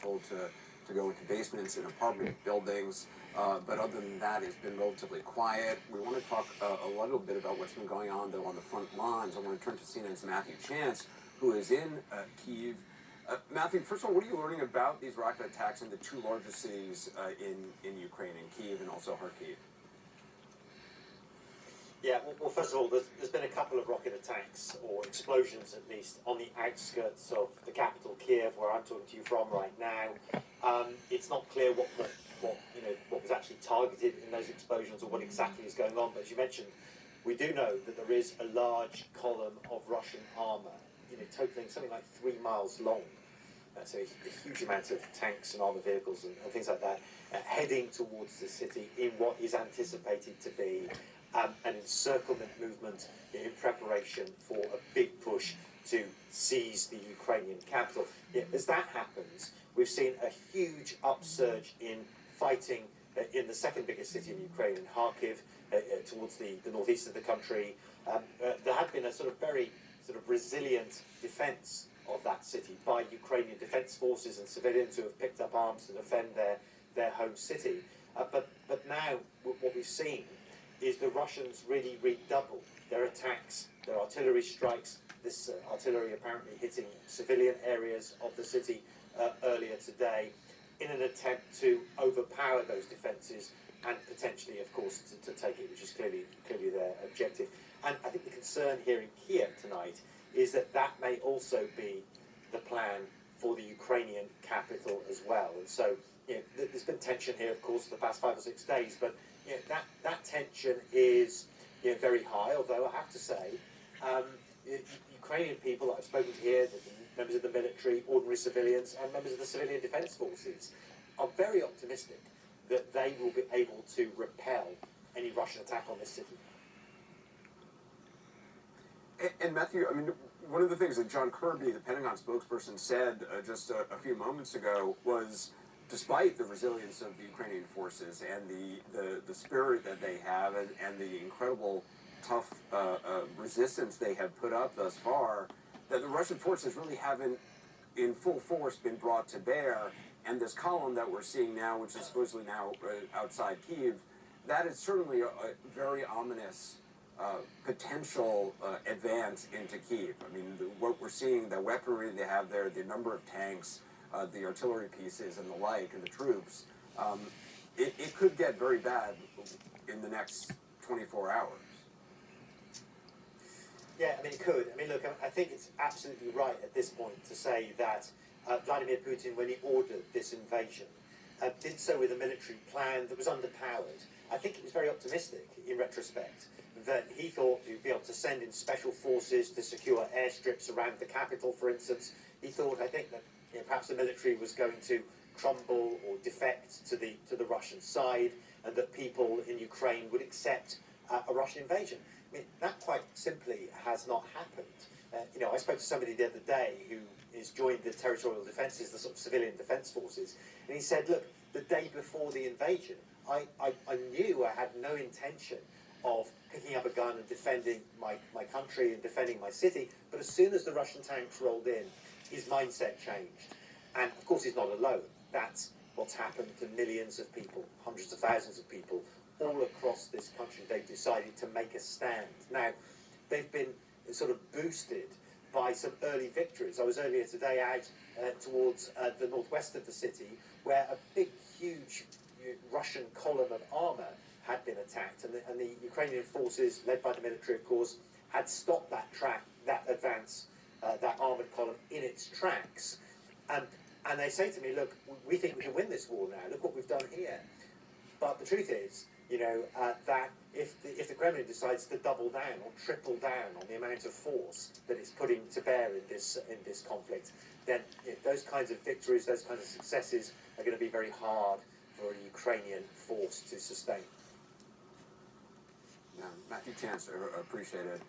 told to go into basements in apartment buildings. But other than that, it's been relatively quiet. We want to talk a little bit about what's been going on, though, on the front lines. I want to turn to CNN's Matthew Chance, who is in Kyiv. Matthew, first of all, what are you learning about these rocket attacks in the two largest cities in Ukraine, in Kyiv and also Kharkiv? Yeah, well, first of all, there's been a couple of rocket attacks, or explosions at least, on the outskirts of the capital, Kiev, where I'm talking to you from right now. It's not clear what was actually targeted in those explosions or what exactly is going on. But as you mentioned, we do know that there is a large column of Russian armour, totaling something like 3 miles long. So a huge amount of tanks and armoured vehicles and things like that, heading towards the city in what is anticipated to be an encirclement movement in preparation for a big push to seize the Ukrainian capital. As that happens, we've seen a huge upsurge in fighting in the second biggest city in Ukraine, in Kharkiv, towards the northeast of the country. There had been a very resilient defence of that city by Ukrainian defence forces and civilians who have picked up arms to defend their home city. But now what we've seen is the Russians really redouble their attacks, their artillery strikes. This artillery apparently hitting civilian areas of the city earlier today in an attempt to overpower those defences and potentially, of course, to take it, which is clearly their objective. And I think the concern here in Kiev tonight is that may also be the plan for the Ukrainian capital as well. And so there's been tension here, of course, for the past 5 or 6 days, but that tension is very high, although I have to say, Ukrainian people that I've spoken to here, members of the military, ordinary civilians, and members of the civilian defence forces, are very optimistic that they will be able to repel any Russian attack on this city. And Matthew, I mean, one of the things that John Kirby, the Pentagon spokesperson, said just a few moments ago was, despite the resilience of the Ukrainian forces and the spirit that they have and the incredible tough resistance they have put up thus far, that the Russian forces really haven't in full force been brought to bear. And this column that we're seeing now, which is supposedly now outside Kyiv, that is certainly a very ominous potential advance into Kyiv. I mean, what we're seeing, the weaponry they have there, the number of tanks, the artillery pieces and the like, and the troops, it could get very bad in the next 24 hours. Yeah, I mean, it could. I mean, look, I think it's absolutely right at this point to say that Vladimir Putin, when he ordered this invasion, did so with a military plan that was underpowered. I think it was very optimistic in retrospect that he thought he'd be able to send in special forces to secure airstrips around the capital, for instance. He thought, I think, that perhaps the military was going to crumble or defect to the Russian side, and that people in Ukraine would accept a Russian invasion. I mean, that quite simply has not happened. I spoke to somebody the other day who has joined the territorial defences, the civilian defence forces, and he said, look, the day before the invasion, I knew I had no intention of picking up a gun and defending my country and defending my city, but as soon as the Russian tanks rolled in, his mindset changed. And of course he's not alone. That's what's happened to millions of people, hundreds of thousands of people, all across this country. They've decided to make a stand. Now, they've been boosted by some early victories. I was earlier today out towards the northwest of the city, where a big, huge Russian column of armour had been attacked, and the Ukrainian forces, led by the military, of course, had stopped that advance, that armoured column in its tracks. And they say to me, look, we think we can win this war now. Look what we've done here. But the truth is, that if the Kremlin decides to double down or triple down on the amount of force that it's putting to bear in this conflict, then those kinds of victories, those kinds of successes are going to be very hard for a Ukrainian force to sustain. Matthew Chance, I appreciate it.